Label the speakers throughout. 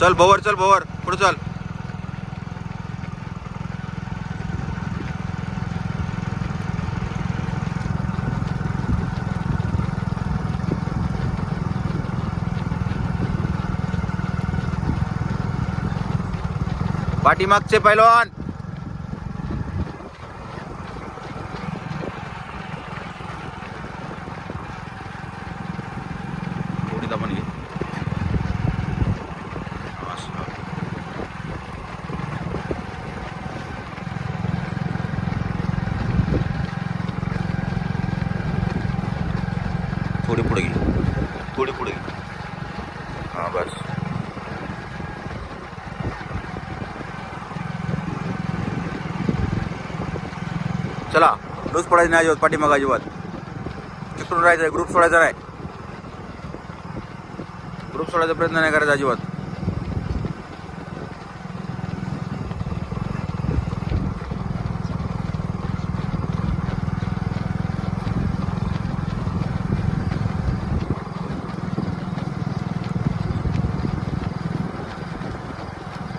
Speaker 1: चल भवर, चल भवर, पुढे चल. पाठीमागचे पैलवान. थोडी दाबून घे. थोडी पुढे घे, थोडी पुढे घे. हा बस. चला, लूज पडायचं नाही अजिबात. पाठीमाग अजिबात चिकटून राहायचं. ग्रुप सोडायचा नाही. ग्रुप सोडायचा प्रयत्न नाही करायचा अजिबात.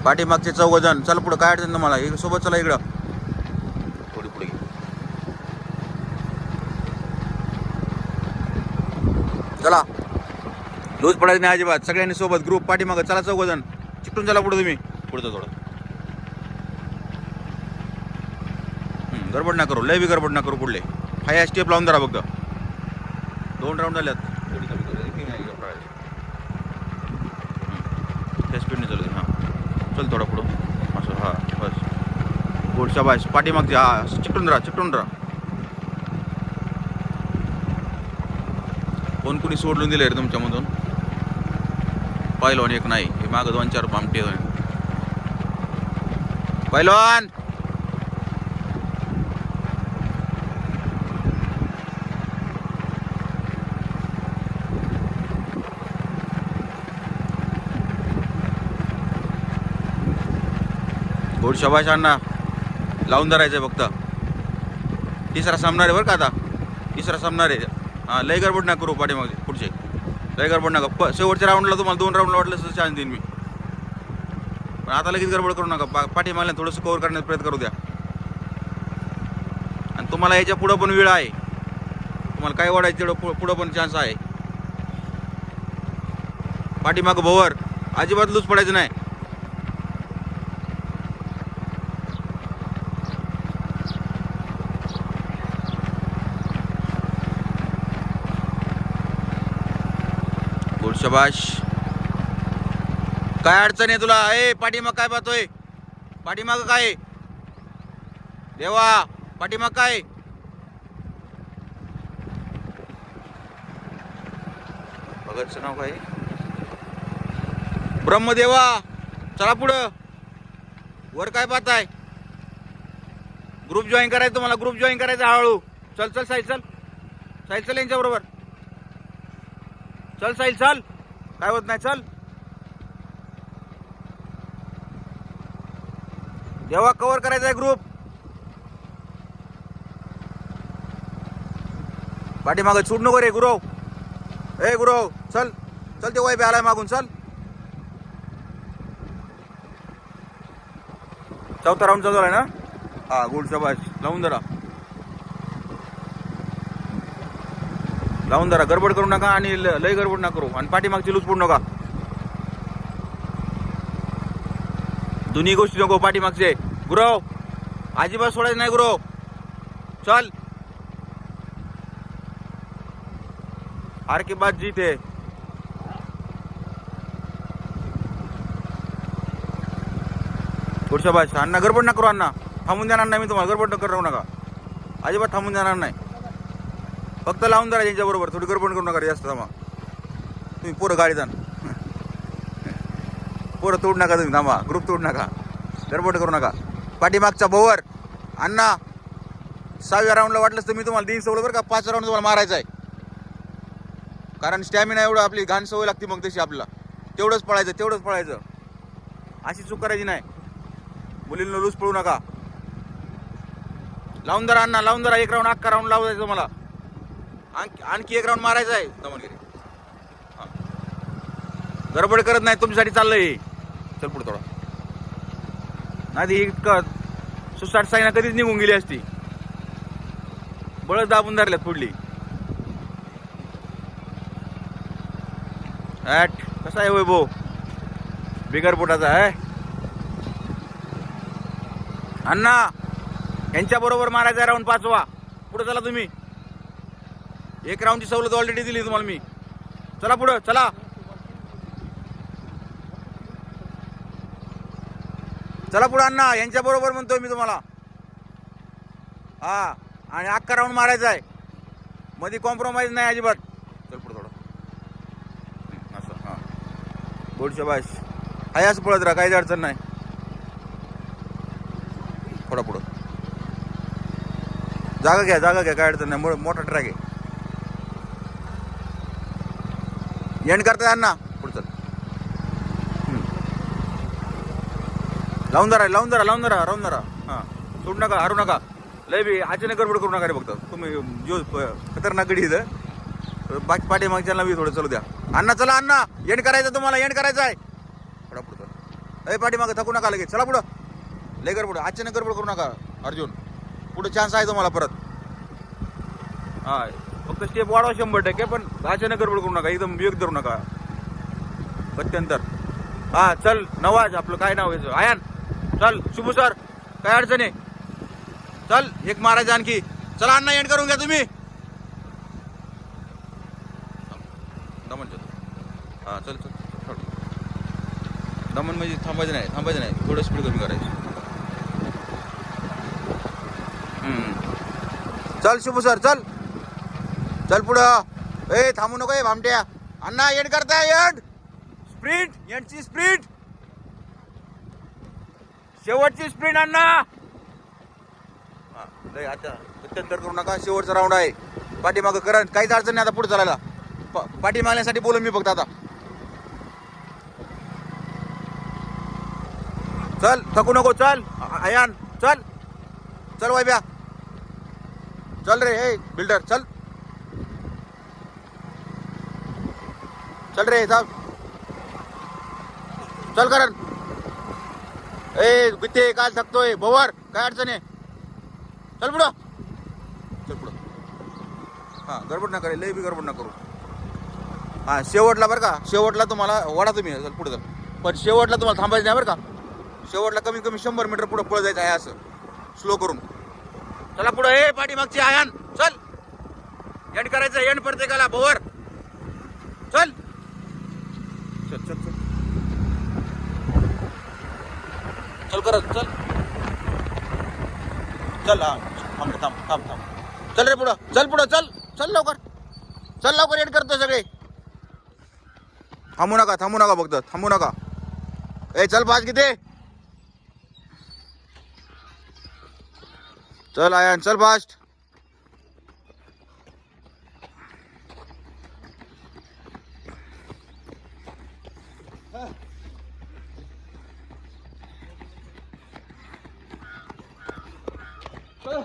Speaker 1: पाठीमागचे 4 जण. चला पुढे, काय अडचण तुम्हाला. सोबत चला इकडं. थोडी पुढे घे. चला, लूज पडायचं नाही अजिबात. सगळ्यांनी सोबत ग्रुप पाठीमागं. चला 4 जण चिकटून चला पुढे. तुम्ही पुढचं थोडं गडबड ना करू. लय बी गडबड ना करू. पुढले हाय स्टेप लावून धरा. बघ 2 राऊंड झाल्यात. त्या स्पीडने चालू. हां चल थोडा पुढं असं. हां बस. गोड शाबाश. पाठीमागचे. हा चिकटून राहा, चिकटून राहा. कोणी सोडून दिले रे तुमच्यामधून. पहिलवान एक नाही. हे मागं 2-4 पामटे. पहिलवान गोड शाबाश. अण्णा लावून धरायचंय फक्त. तिसरा सामना आहे बरं का. आता तिसरा सामना आहे. हां लय गडबड ना करू. पाठीमागे पुढचे लय गडबड नका. शेवटच्या राऊंडला तुम्हाला 2 राऊंडला वाटलं तर चान्स देईन मी. पण आता लगेच गडबड करू नका. पाठीमागला थोडंसं कव्हर करण्याचा प्रयत्न करू द्या. आणि तुम्हाला याच्या पुढं पण वेळ आहे. तुम्हाला काय वाढायचं तेवढं पुढं पण चान्स आहे. पाठीमागं भवर. अजिबात लूज पडायचं नाही. शबाश. काय अडचण आहे तुला. ए पाठीमाग काय पाहतोय. पाठीमाग काय देवा. पाठीमाग काय. भगतचं नाव काय. ब्रह्मदेवा. चला पुढं. वर काय पाहताय. ग्रुप जॉईन करायचं तुम्हाला. ग्रुप जॉईन करायचा हळूहळू. चल चल साहिल चल. साहिल चल यांच्या बरोबर. चल साहिल चल. काय होत नाही. चल देवा. कव्हर करायचा आहे ग्रुप. पाठीमागं छूट नको रे गुरव. ए गुरव चल चल. ते वय आलाय मागून. चल 4था राऊंड चालू आहे ना. हा गुड शाबाश. लावून धरा. लावून धरा. गडबड करू नका. आणि लय गडबड ना करू. आणि पाठीमागची लूज पडू नका. दोन्ही गोष्टी नको. पाठीमागचे गुरव अजिबात सोडायचं नाही. गुरव चल. हार के बाद जीत है. पुढच्या बाजू. अण्णा गडबड ना करू. अण्णा थांबून देणार नाही मी तुम्हाला. गडबड राहू नका. अजिबात थांबून देणार नाही. फक्त लावून धरा त्यांच्या बरोबर. थोडी गडबड करू नका जास्त. थांबा तुम्ही. पोरं गाडी जाण. पोरं तोड नका तुम्ही. थांबा. ग्रुप तोड नका. गडबड करू नका. पाठीमागचा भोवर. अण्णा 6व्या राऊंडला वाटलंच तर मी तुम्हाला देईन सवय बरं का. 5 राऊंड तुम्हाला मारायचं आहे. कारण स्टॅमिना एवढं आपली घाण सवय लागते मग तशी आपल्याला. तेवढंच पळायचं. तेवढंच पळायचं. अशी चूक करायची नाही. मुलींना लूज पळू नका. लावून धरा अण्णा. लावून धरा. 1 राऊंड अख्खा राऊंड लावायचं मला. आणखी 1 राऊंड मारायचा आहे. दमनगिरी गडबड करत नाही. तुमच्यासाठी चाललंय. चल पुढे थोडा. नाही इतकं सुसाट साईना कधीच निघून गेली असती. बळच दाबून धरल्यात पुढली. कसा आहे वैभव? बिगर पोटाचा आहे अण्णा. यांच्या बरोबर मारायचा राऊंड 5वा. पुढे चला तुम्ही. एक राऊंडची सवलत ऑलरेडी दिली तुम्हाला मी. चला पुढं चला. चला पुढे अण्णा. यांच्या बरोबर म्हणतोय मी तुम्हाला. हा आणि अख्खा राऊंड मारायचा आहे. मध्ये कॉम्प्रोमाइज नाही अजिबात. चल पुढे थोडं असं. हा गुड शाबाश. आहे असं पळत राहा, काहीच अडचण नाही. थोडा पुढं जागा घ्या काय अडचण नाही. मोठा ट्रॅक आहे. एंड करताय अण्णा. पुढं चल. लावून धरा. हां सोडू नका, हरू नका. लय बी अचानक गडबड करू नका रे. बघता तुम्ही जो खतरनाक गडी इथं. बाकी पाठीमागच्याला बी थोडं चलू द्या. अण्णा चला अण्णा. एंड करायचं तुम्हाला. एंड करायचं आहे. थोडा पुढं चल. पाठीमागं थकू नका लगेच. चला पुढं. लय गडबड अचानक गडबड करू नका अर्जुन. पुढे चान्स आहे तुम्हाला परत. हा फक्त स्टेप वाढवा 100%. पण अचानक गडबड करू नका. एकदम वेग धरू नका. प्रत्यंतर. हा चल नवाज. आपलं काय नाव आहे? आयान. चल शुभू सर. काय अडचण आहे? चल एक मारायचं आणखी. चला अण्णा एंड करून घ्या तुम्ही. दमन चल. हा चल. दमन म्हणजे थांबायचं नाही. थोडं स्पीड कमी करायची. चल शुभू सर चल. चल पुढं. थांबू नको भामट्या. अण्णा एंड करताय. End sprint. एंडची स्प्रिंट. शेवटची स्प्रिंट अण्णा. आता प्रत्यंतर करू नका. शेवटचा राऊंड आहे. पाठीमागं करा. काहीच अडचण नाही आता पुढे चालायला. पाठी मागण्यासाठी बोलून मी फक्त आता. चल थकू नको. चल आयान चल. चल वैभ्या चल रे. बिल्डर चल. चल रे चल. चल करण. गुत्ते काय थकतोय? भवर काय अडचण आहे? चल पुढं. हा गडबड नका. लय बी गडबड नका करू. हा शेवटला बरं का. शेवटला तुम्हाला वडा तुम्ही. चल पुढे चल. पण शेवटला तुम्हाला थांबायचं नाही बरं का. शेवटला कमी 100 मीटर पुढे पळ जायचं आहे असं स्लो करून. चला पुढे. पाठीमागची आयान चल. एंड करायचं. एंड प्रत्येकाला भवर. चल करत चल. चल हा थांब. चल रे पुढं. चल लवकर. एंड करतो सगळे. थांबू नका फक्त. थांबू नका. चल फास्ट किती. चल आयान चल फास्ट.
Speaker 2: चल